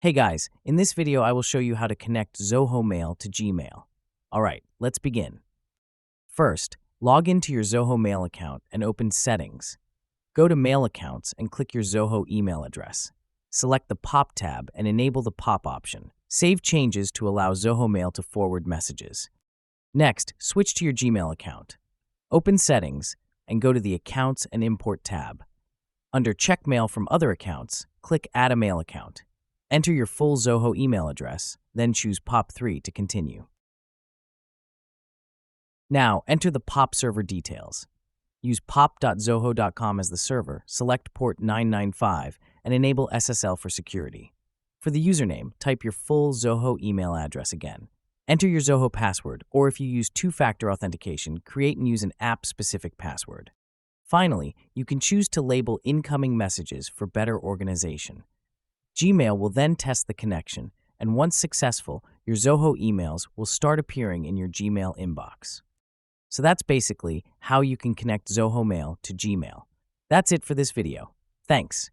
Hey guys, in this video I will show you how to connect Zoho Mail to Gmail. Alright, let's begin. First, log into your Zoho Mail account and open Settings. Go to Mail Accounts and click your Zoho email address. Select the Pop tab and enable the Pop option. Save changes to allow Zoho Mail to forward messages. Next, switch to your Gmail account. Open Settings and go to the Accounts and Import tab. Under Check Mail from Other Accounts, click Add a Mail Account. Enter your full Zoho email address, then choose POP3 to continue. Now, enter the POP server details. Use pop.zoho.com as the server, select port 995, and enable SSL for security. For the username, type your full Zoho email address again. Enter your Zoho password, or if you use two-factor authentication, create and use an app-specific password. Finally, you can choose to label incoming messages for better organization. Gmail will then test the connection, and once successful, your Zoho emails will start appearing in your Gmail inbox. So that's basically how you can connect Zoho Mail to Gmail. That's it for this video. Thanks.